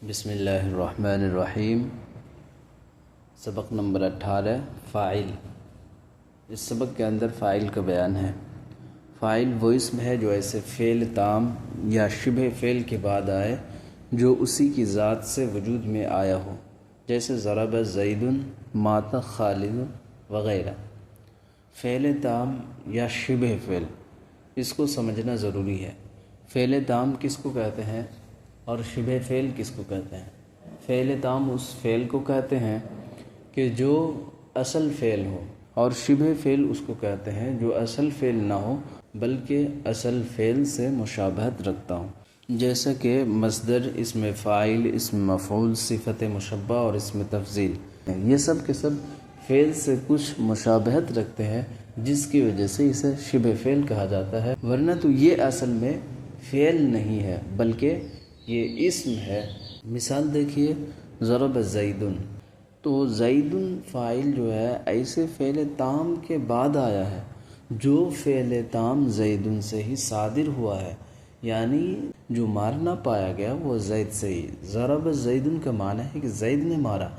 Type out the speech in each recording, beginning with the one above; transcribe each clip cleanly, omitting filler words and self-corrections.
بسم اللہ الرحمن الرحیم۔ سبق نمبر 18 فاعل۔ اس سبق کے اندر فاعل کا بیان ہے۔ فاعل وہ اسم ہے جو ایسے فعل تام یا شبہ فعل کے بعد آئے جو اسی کی ذات سے وجود میں آیا ہو، جیسے ضرب زید، مات خالد وغیرہ۔ فعل تام یا شبہ فعل، اس کو سمجھنا ضروری ہے۔ فعل تام کس کو کہتے ہیں اور شبہ فعل کس کو کہتے ہیں؟ فعل تام اس فعل کو کہتے ہیں کہ جو اصل فعل ہو، اور شبہ فعل اس کو کہتے ہیں جو اصل فعل نہ ہو بلکہ اصل فعل سے مشابہت رکھتا ہوں، جیسا کہ مصدر، اسم فاعل، اسم مفعول، صفت مشبہ اور اسم تفضیل۔ یہ سب کے سب فعل سے کچھ مشابہت رکھتے ہیں جس کی وجہ سے اسے شبہ فعل کہا جاتا ہے، ورنہ تو یہ اصل میں فعل نہیں ہے بلکہ یہ اسم ہے۔ مثال دیکھیے، ضرب زید، تو زید فاعل جو ہے ایسے فعل تام کے بعد آیا ہے جو فعل تام زید سے ہی صادر ہوا ہے، یعنی جو مارنا پایا گیا وہ زید سے ہی۔ ضرب زید کا معنی ہے کہ زید نے مارا۔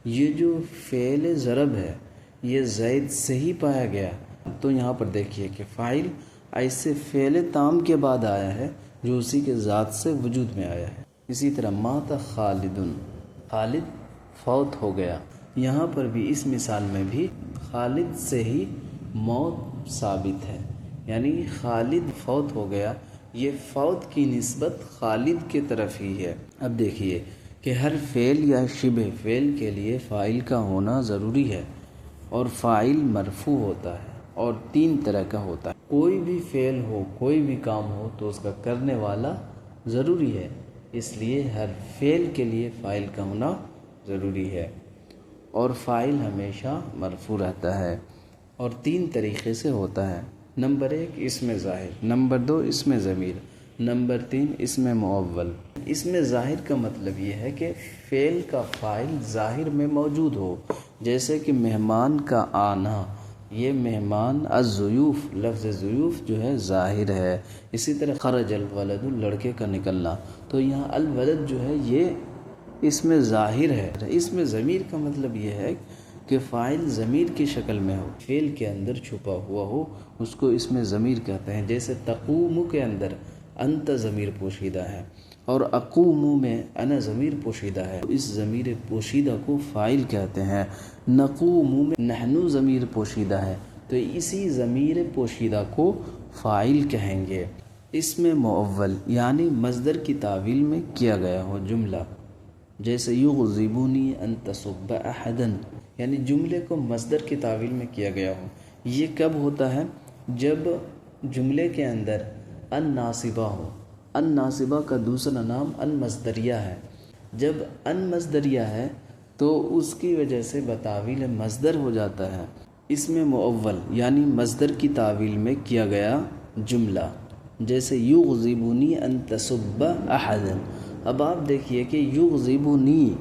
یہ جو فعل ضرب ہے یہ زید سے ہی پایا گیا، تو یہاں پر دیکھیے کہ فاعل ایسے فعل تام کے بعد آیا ہے جو اسی کے ذات سے وجود میں آیا ہے۔ اسی طرح مات خالد، خالد فوت ہو گیا۔ یہاں پر بھی اس مثال میں بھی خالد سے ہی موت ثابت ہے، یعنی خالد فوت ہو گیا، یہ فوت کی نسبت خالد کی طرف ہی ہے۔ اب دیکھیے کہ ہر فعل یا شبہ فعل کے لیے فاعل کا ہونا ضروری ہے، اور فاعل مرفوع ہوتا ہے اور 3 طرح کا ہوتا ہے۔ کوئی بھی فعل ہو، کوئی بھی کام ہو تو اس کا کرنے والا ضروری ہے، اس لیے ہر فعل کے لیے فاعل کا ہونا ضروری ہے، اور فاعل ہمیشہ مرفوع رہتا ہے، اور 3 طریقے سے ہوتا ہے۔ نمبر 1 اسم ظاہر، نمبر 2 اسم ضمیر، نمبر 3 اسم مؤول۔ اسم ظاہر کا مطلب یہ ہے کہ فعل کا فاعل ظاہر میں موجود ہو، جیسے کہ مہمان کا آنا، یہ مہمان، الضیوف، لفظ ضیوف جو ہے ظاہر ہے۔ اسی طرح خرج الولد، لڑکے کا نکلنا، تو یہاں الولد جو ہے یہ اسم ظاہر ہے۔ اسم ضمیر کا مطلب یہ ہے کہ فاعل ضمیر کی شکل میں ہو، فعل کے اندر چھپا ہوا ہو، اس کو اسم ضمیر کہتے ہیں۔ جیسے تقوم کے اندر انت ضمیر پوشیدہ ہے، اور اقوم میں انا ضمیر پوشیدہ ہے، اس ضمیر پوشیدہ کو فاعل کہتے ہیں۔ نقوم میں نحن ضمیر پوشیدہ ہے، تو اسی ضمیر پوشیدہ کو فاعل کہیں گے۔ اسم مؤول یعنی مصدر کی تعویل میں کیا گیا ہو جملہ، جیسے یغضبنی ان تسب احدا، یعنی جملے کو مصدر کی تعویل میں کیا گیا ہو۔ یہ کب ہوتا ہے؟ جب جملے کے اندر ان ناصبہ ہو۔ ان ناصبہ کا دوسرا نام ان مصدریہ ہے۔ جب ان مصدریہ ہے تو اس کی وجہ سے بتاویل مصدر ہو جاتا ہے۔ اسم مؤول یعنی مصدر کی تعویل میں کیا گیا جملہ، جیسے یغضبنی ان تسب احدا۔ اب آپ دیکھیے کہ یغضبنی،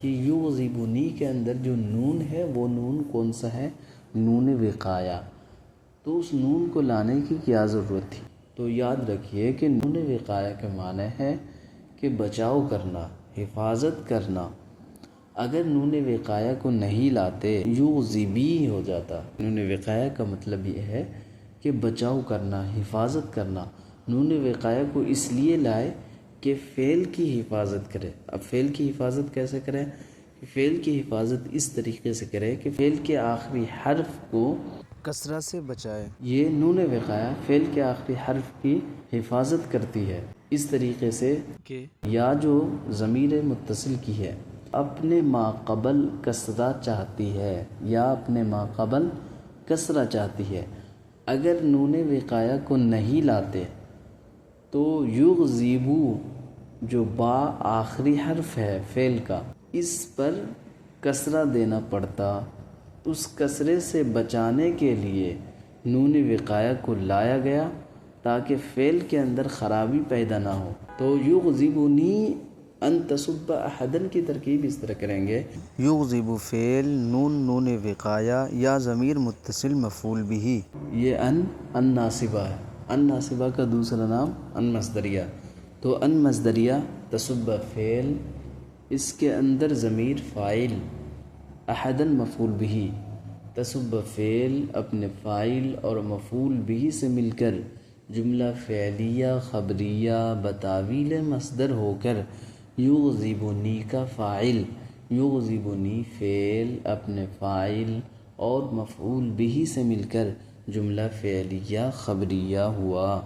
یہ یغضبنی کے اندر جو نون ہے وہ نون کون سا ہے؟ نون وقایہ۔ تو اس نون کو لانے کی کیا ضرورت تھی؟ تو یاد رکھیے کہ نون وقایہ کے معنی ہے کہ بچاؤ کرنا، حفاظت کرنا۔ اگر نون وقایہ کو نہیں لاتے یغضبی ہو جاتا۔ نون وقایہ کا مطلب یہ ہے کہ بچاؤ کرنا، حفاظت کرنا۔ نون وقایہ کو اس لیے لائے کہ فعل کی حفاظت کرے۔ اب فعل کی حفاظت کیسے کرے؟ فعل کی حفاظت اس طریقے سے کرے کہ فعل کے آخری حرف کو کسرہ سے بچائے۔ یہ نون وقایہ فعل کے آخری حرف کی حفاظت کرتی ہے، اس طریقے سے کہ یا جو ضمیر متصل کی ہے اپنے ما قبل کسرہ چاہتی ہے، یا اپنے ما قبل کسرہ چاہتی ہے۔ اگر نون وقایہ کو نہیں لاتے تو یغضبو جو با آخری حرف ہے فعل کا، اس پر کسرہ دینا پڑتا۔ اس کسرے سے بچانے کے لیے نون وقایہ کو لایا گیا تاکہ فعل کے اندر خرابی پیدا نہ ہو۔ تو یغضبنی ان تسب احدا کی ترکیب اس طرح کریں گے، یغضب فعل، نون وقایہ یا ضمیر متصل مفعول بھی۔ یہ ان ناصبہ ہے، ان ناصبہ کا دوسرا نام ان مصدریہ۔ تو ان مصدریہ تسب فعل، اس کے اندر ضمیر فاعل احدن مفعول بھی تسب فعل اپنے فاعل اور مفعول بھی سے مل کر جملہ فعلیہ خبریہ بتاویل مصدر ہو کر یغضبنی کا فاعل یغضبنی فعل اپنے فاعل اور مفعول بھی سے مل کر جملہ فعلیہ خبریہ ہوا۔